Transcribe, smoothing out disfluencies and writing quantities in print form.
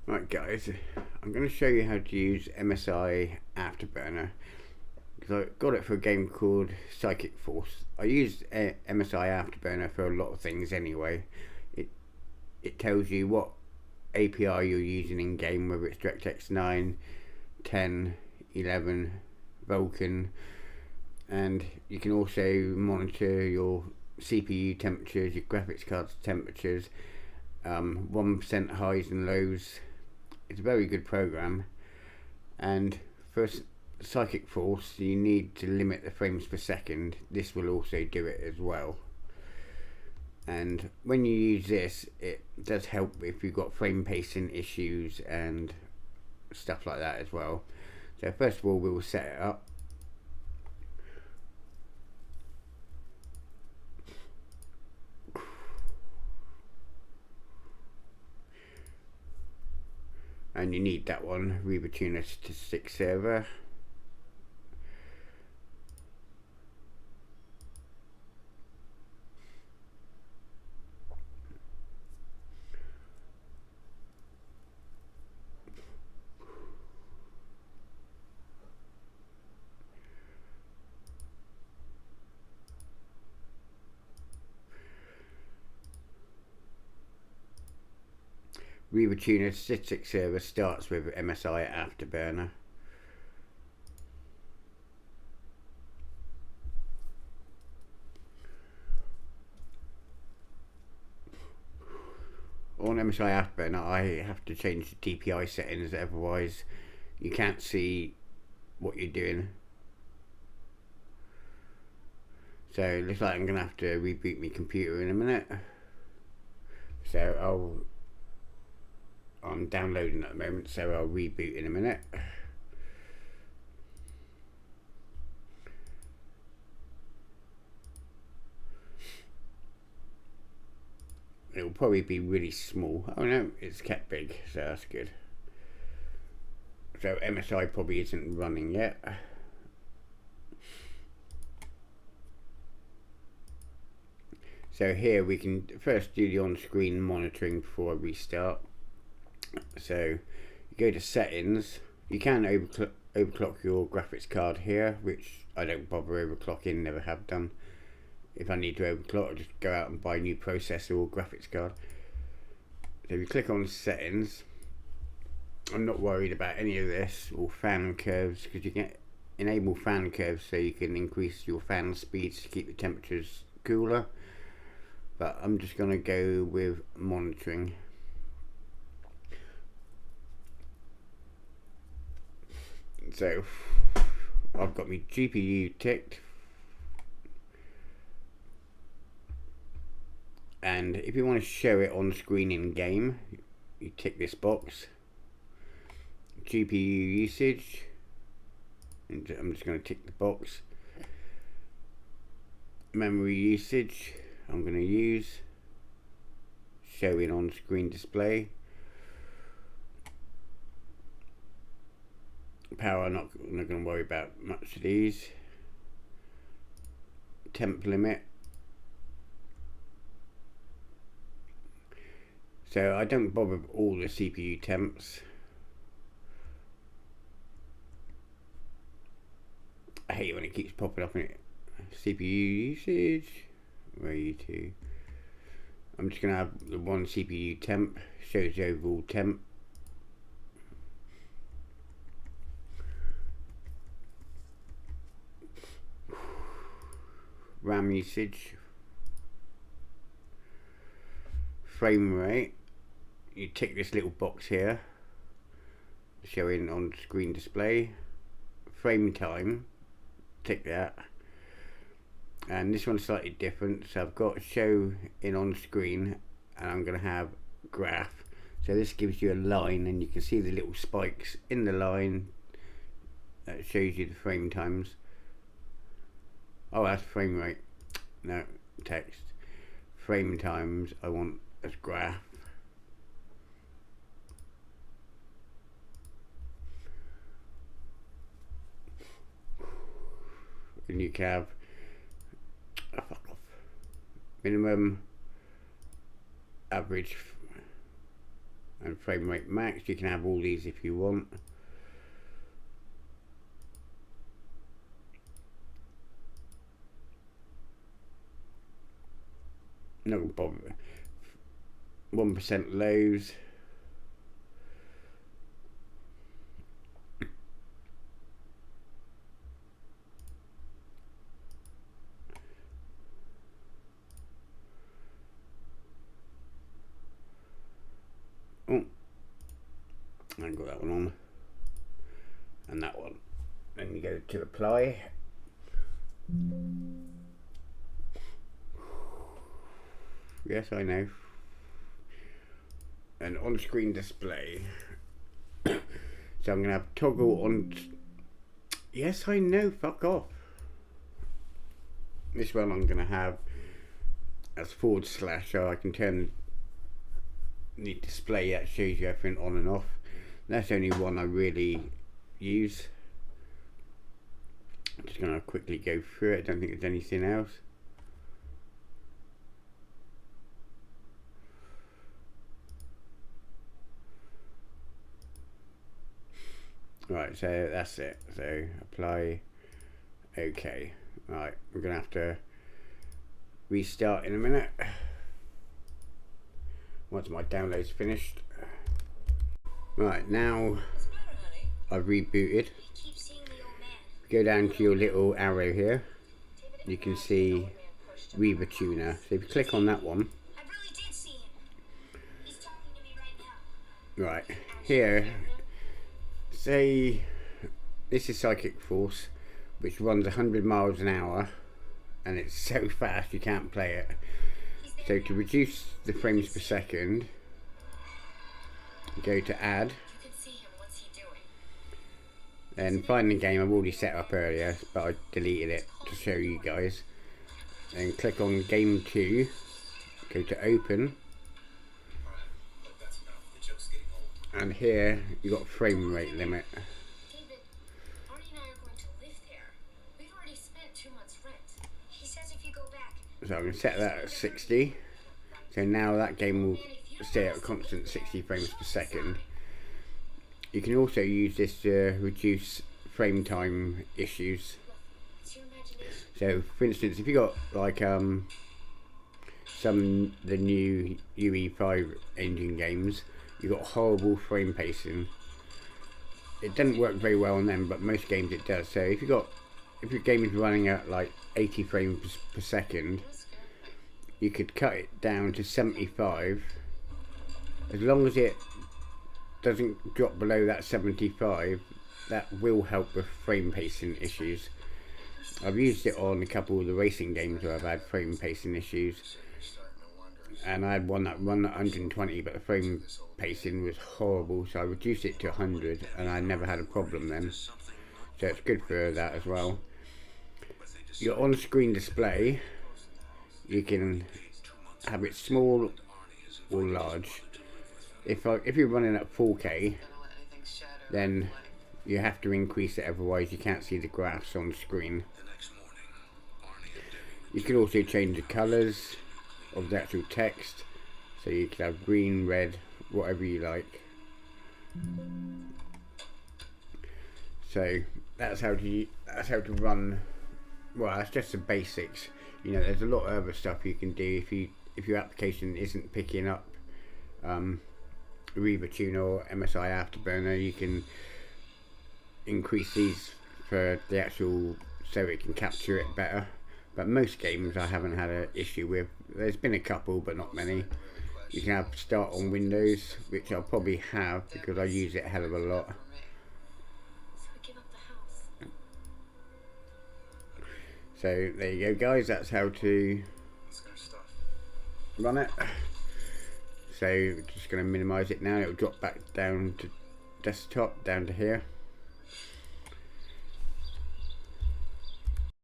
Right guys, I'm going to show you how to use Msi Afterburner because I got it for a game called Psychic Force. I use Msi Afterburner for a lot of things anyway. It tells you what API you're using in game, whether it's DirectX 9, 10, 11, Vulkan, and you can also monitor your CPU temperatures, your graphics card's temperatures, 1% highs and lows. It's a very good program, and for Psychic Force you need to limit the frames per second. This will also do it as well, and when you use this it does help if you've got frame pacing issues and stuff like that as well. So first of all, we will set it up. And you need that one, ReaperTuner Statistic Server. ReaperTuner Statistic Server starts with Msi Afterburner. On Msi Afterburner I have to change the DPI settings, otherwise you can't see what you're doing. So it looks like I'm going to have to reboot my computer in a minute. So I'm downloading at the moment, so I'll reboot in a minute. It'll probably be really small. Oh no, it's kept big, so that's good. So MSI probably isn't running yet. So here we can first do the on-screen monitoring before I restart. So you go to settings. You can overclock your graphics card here, which I don't bother overclocking, never have done. If I need to overclock, I'll just go out and buy a new processor or graphics card. So if you click on settings, I'm not worried about any of this, or fan curves, because you can enable fan curves so you can increase your fan speeds to keep the temperatures cooler. But I'm just going to go with monitoring. So I've got my GPU ticked, and if you want to show it on screen in game, you tick this box. GPU usage, and I'm just going to tick the box. Memory usage, I'm going to use showing on screen display. Power, I'm not going to worry about much of these. Temp limit. So I don't bother with all the CPU temps. I hate it when it keeps popping up in it. CPU usage. Where are you to? I'm just going to have the one CPU temp. Shows the overall temp. RAM usage, frame rate, you tick this little box here, showing on screen display. Frame time, tick that, and this one's slightly different, so I've got show in on screen, and I'm going to have graph. So this gives you a line, and you can see the little spikes in the line that shows you the frame times. Oh, that's frame rate. No, text. Frame times I want as graph. And you can have minimum, average, and frame rate max. You can have all these if you want. No bother. 1% lows. Oh, I got that one on, and that one. Then you go to apply. Yes, I know. An on-screen display. So I'm gonna have toggle on. Yes, I know. Fuck off. This one I'm gonna have as / so I can turn the display that shows you everything on and off. That's the only one I really use. I'm just gonna quickly go through it. I don't think there's anything else. Right, so that's it. So apply, okay. Right, we're gonna have to restart in a minute once my download's finished. Right, now I've rebooted. Go down to your little arrow here. You can see areTwo. So if you click on that one, right here, say this is Psychic Force, which runs 100 miles an hour, and it's so fast you can't play it. So to reduce the frames per second, go to add, then find the game I've already set up earlier, but I deleted it to show you guys. Then click on game 2, go to open, and here you got frame rate limit. So I'm going to set that at 60. So now that game will stay at a constant 60 frames per second. You can also use this to reduce frame time issues. So for instance, if you got like the new UE5 engine games, you got horrible frame pacing. It doesn't work very well on them, but most games it does. So if your game is running at like 80 frames per second, you could cut it down to 75. As long as it doesn't drop below that 75, that will help with frame pacing issues. I've used it on a couple of the racing games where I've had frame pacing issues, and I had one that run at 120, but the frame pacing was horrible, so I reduced it to 100 and I never had a problem then. So it's good for that as well. Your on-screen display, you can have it small or large. If you're running at 4K, then you have to increase it, otherwise you can't see the graphs on screen. You can also change the colours of the actual text, so you can have green, red, whatever you like. So that's how to run. Well, that's just the basics. You know, there's a lot of other stuff you can do if your application isn't picking up areTwo or Msi Afterburner. You can increase these for the actual, so it can capture it better. But most games I haven't had an issue with. There's been a couple, but not many. You can have start on Windows, which I'll probably have because I use it a hell of a lot. So there you go, guys, that's how to run it. So just going to minimize it now. It'll drop back down to desktop, down to here.